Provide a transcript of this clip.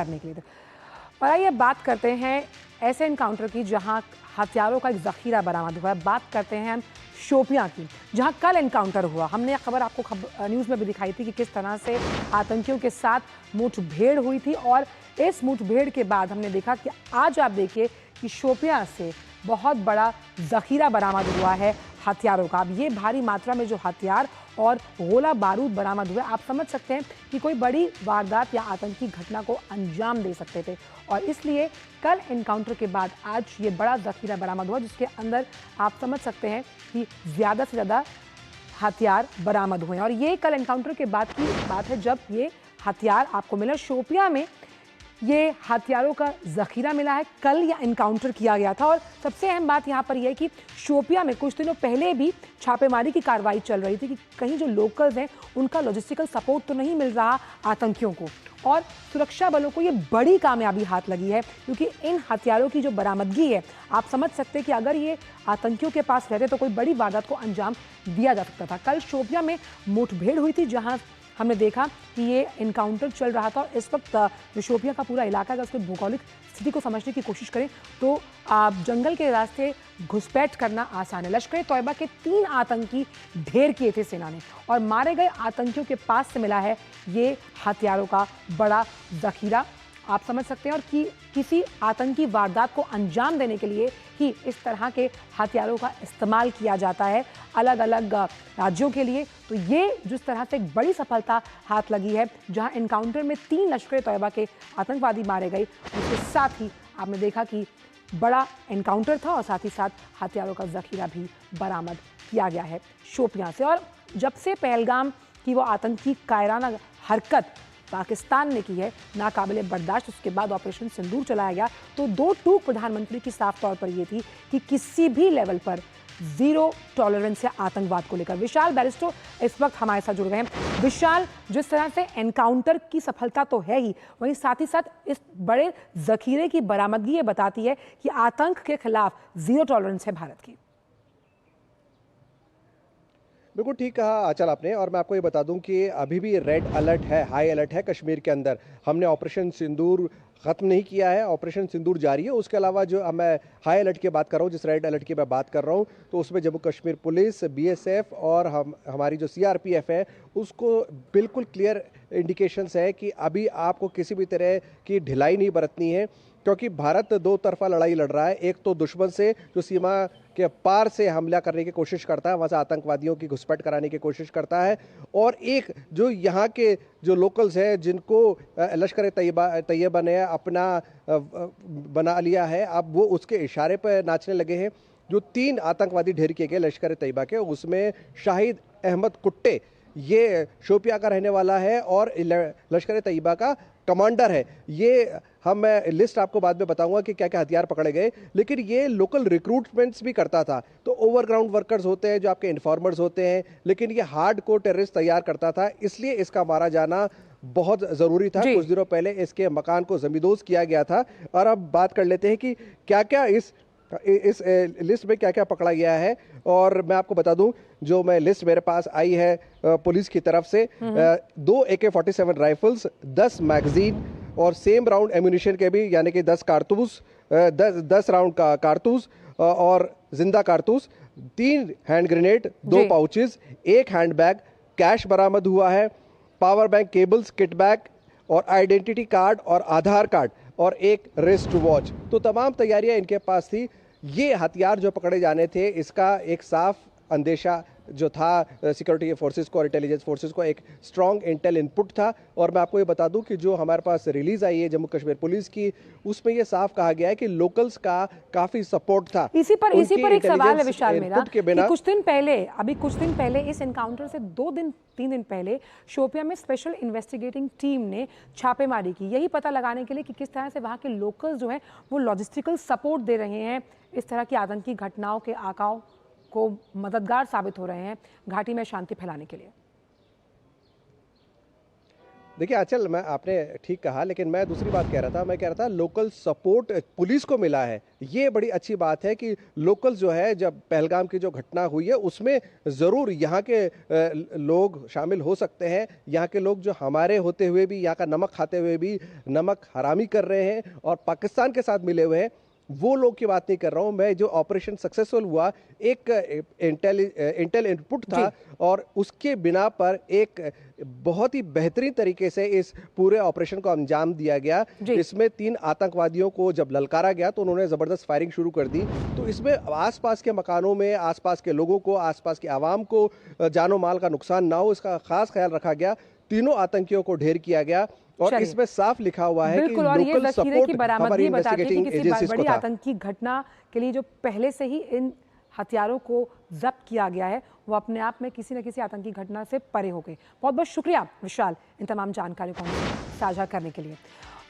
करने के लिए। और आइए बात करते हैं ऐसे एनकाउंटर की जहां हथियारों का एक जखीरा बरामद हुआ है। बात करते हैं हम शोपियां की, जहां कल एनकाउंटर हुआ। हमने खबर आपको न्यूज़ में भी दिखाई थी कि किस तरह से आतंकियों के साथ मुठभेड़ हुई थी, और इस मुठभेड़ के बाद हमने देखा कि आज आप देखिए कि शोपियां से बहुत बड़ा जखीरा बरामद हुआ है हथियारों का। अब ये भारी मात्रा में जो हथियार और गोला बारूद बरामद हुए, आप समझ सकते हैं कि कोई बड़ी वारदात या आतंकी घटना को अंजाम दे सकते थे, और इसलिए कल एनकाउंटर के बाद आज ये बड़ा जखीरा बरामद हुआ, जिसके अंदर आप समझ सकते हैं कि ज़्यादा से ज़्यादा हथियार बरामद हुए हैं। और ये कल एनकाउंटर के बाद की बात है जब ये हथियार आपको मिला। शोपियां में ये हथियारों का जखीरा मिला है, कल यह एनकाउंटर किया गया था। और सबसे अहम बात यहाँ पर यह है कि शोपियां में कुछ दिनों पहले भी छापेमारी की कार्रवाई चल रही थी कि कहीं जो लोकल्स हैं उनका लॉजिस्टिकल सपोर्ट तो नहीं मिल रहा आतंकियों को, और सुरक्षा बलों को ये बड़ी कामयाबी हाथ लगी है, क्योंकि इन हथियारों की जो बरामदगी है, आप समझ सकते हैं कि अगर ये आतंकियों के पास रहते तो कोई बड़ी वारदात को अंजाम दिया जा सकता था। कल शोपियां में मुठभेड़ हुई थी, जहां हमने देखा कि ये एनकाउंटर चल रहा था। और इस वक्त जो शोपियां का पूरा इलाका है, उसकी भौगोलिक स्थिति को समझने की कोशिश करें तो जंगल के रास्ते घुसपैठ करना आसान है। लश्कर तोयबा के 3 आतंकी ढेर किए थे सेना ने, और मारे गए आतंकियों के पास से मिला है ये हथियारों का बड़ा जखीरा। आप समझ सकते हैं, और कि किसी आतंकी वारदात को अंजाम देने के लिए ही इस तरह के हथियारों का इस्तेमाल किया जाता है अलग अलग राज्यों के लिए। तो ये जिस तरह से एक बड़ी सफलता हाथ लगी है, जहां एनकाउंटर में 3 लश्कर तोयबा के आतंकवादी मारे गए, उसके साथ ही आपने देखा कि बड़ा एनकाउंटर था और साथ ही साथ हथियारों का जखीरा भी बरामद किया गया है शोपियां से। और जब से पहलगाम की वो आतंकी कायराना हरकत पाकिस्तान ने की है, नाकाबिले बर्दाश्त, उसके बाद ऑपरेशन सिंदूर चलाया गया, तो 2 टूक प्रधानमंत्री की साफ तौर पर यह थी कि किसी भी लेवल पर जीरो टॉलरेंस है आतंकवाद को लेकर। विशाल बैरिस्टो इस वक्त हमारे साथ जुड़ गए हैं। विशाल, जिस तरह से एनकाउंटर की सफलता तो है ही, वहीं साथ ही साथ इस बड़े जखीरे की बरामदगी ये बताती है कि आतंक के खिलाफ जीरो टॉलरेंस है भारत की। बिल्कुल ठीक कहा आंचल आपने, और मैं आपको ये बता दूं कि अभी भी रेड अलर्ट है, हाई अलर्ट है कश्मीर के अंदर। हमने ऑपरेशन सिंदूर खत्म नहीं किया है, ऑपरेशन सिंदूर जारी है। उसके अलावा जो मैं हाई अलर्ट की बात कर रहा हूँ, जिस रेड अलर्ट की मैं बात कर रहा हूँ, तो उसमें जम्मू कश्मीर पुलिस, बीएसएफ और हमारी जो सीआरपीएफ है, उसको बिल्कुल क्लियर इंडिकेशंस है कि अभी आपको किसी भी तरह की ढिलाई नहीं बरतनी है, क्योंकि भारत 2 तरफा लड़ाई लड़ रहा है। एक तो दुश्मन से जो सीमा के पार से हमला करने की कोशिश करता है, वहाँ से आतंकवादियों की घुसपैठ कराने की कोशिश करता है, और एक जो यहाँ के जो लोकल्स हैं, जिनको लश्कर तैयबा ने अपना बना लिया है, अब वो उसके इशारे पर नाचने लगे हैं। जो 3 आतंकवादी ढेर किए गए लश्कर तैयबा के, उसमें शाहिद अहमद कुट्टे, ये शोपिया का रहने वाला है और लश्कर तैयबा का कमांडर है। ये मैं लिस्ट आपको बाद में बताऊंगा कि क्या क्या हथियार पकड़े गए, लेकिन ये लोकल रिक्रूटमेंट्स भी करता था। तो ओवरग्राउंड वर्कर्स होते हैं, जो आपके इन्फॉर्मर्स होते हैं, लेकिन ये हार्ड कोर टेररिस्ट तैयार करता था, इसलिए इसका मारा जाना बहुत ज़रूरी था। कुछ दिनों पहले इसके मकान को जमींदोज किया गया था। और अब बात कर लेते हैं कि क्या क्या इस लिस्ट में क्या क्या पकड़ा गया है। और मैं आपको बता दूं, जो मैं लिस्ट मेरे पास आई है पुलिस की तरफ से, 2 AK-47 राइफल्स, 10 मैगजीन और सेम राउंड एम्यूनिशन के भी, यानी कि 10 कारतूस, 10 राउंड का कारतूस और जिंदा कारतूस, 3 hand grenade, 2 pouches, 1 handbag, cash बरामद हुआ है, power bank cables, kit bag और आइडेंटिटी कार्ड और आधार कार्ड और 1 रिस्ट वॉच। तो तमाम तैयारियां इनके पास थी। ये हथियार जो पकड़े जाने थे, इसका एक साफ अंदेशा जो था सिक्योरिटी फोर्सेस को और इंटेलिजेंस फोर्सेस को, एक स्ट्रॉन्ग इंटेल इनपुट था। और मैं आपको ये बता दूं कि जो हमारे पास रिलीज आई है जम्मू कश्मीर पुलिस की, उसमें ये साफ कहा गया है कि लोकल्स का काफी सपोर्ट था। इसी पर एक सवाल है विशाल मेरा, कि कुछ दिन पहले इस एनकाउंटर से 2-3 दिन पहले शोपियां में स्पेशल इन्वेस्टिगेटिंग टीम ने छापेमारी की, यही पता लगाने के लिए कि किस तरह से वहां के लोकल्स जो हैं वो लॉजिस्टिकल सपोर्ट दे रहे हैं, इस तरह की आतंकी घटनाओं के आकाओं को मददगार साबित हो रहे हैं घाटी में शांति फैलाने के लिए। देखिए आंचल, मैं आपने ठीक कहा, लेकिन मैं दूसरी बात कह रहा था। मैं कह रहा था लोकल सपोर्ट पुलिस को मिला है। ये बड़ी अच्छी बात है कि लोकल जो है, जब पहलगाम की जो घटना हुई है उसमें ज़रूर यहाँ के लोग शामिल हो सकते हैं। यहाँ के लोग जो हमारे होते हुए भी, यहाँ का नमक खाते हुए भी नमक हरामी कर रहे हैं और पाकिस्तान के साथ मिले हुए हैं, वो लोग की बात नहीं कर रहा हूं मैं। जो ऑपरेशन सक्सेसफुल हुआ, एक इंटेल इनपुट था और उसके बिना पर एक बहुत ही बेहतरीन तरीके से इस पूरे ऑपरेशन को अंजाम दिया गया। इसमें 3 आतंकवादियों को जब ललकारा गया तो उन्होंने जबरदस्त फायरिंग शुरू कर दी। तो इसमें आसपास के मकानों में, आसपास के लोगों को, आसपास की आवाम को जानो माल का नुकसान ना हो, इसका खास ख्याल रखा गया। तीनों आतंकियों को ढेर किया गया और इसमें साफ लिखा हुआ है कि और ये लोकल जखीरे की सपोर्ट बरामदगी हमारी बताती है कि इन्वेस्टिगेटिंग किसी एजेंसीज बड़ी को था। आतंकी घटना के लिए जो पहले से ही इन हथियारों को जब्त किया गया है, वो अपने आप में किसी न किसी आतंकी घटना से परे हो गए। बहुत बहुत शुक्रिया विशाल इन तमाम जानकारियों को साझा करने के लिए।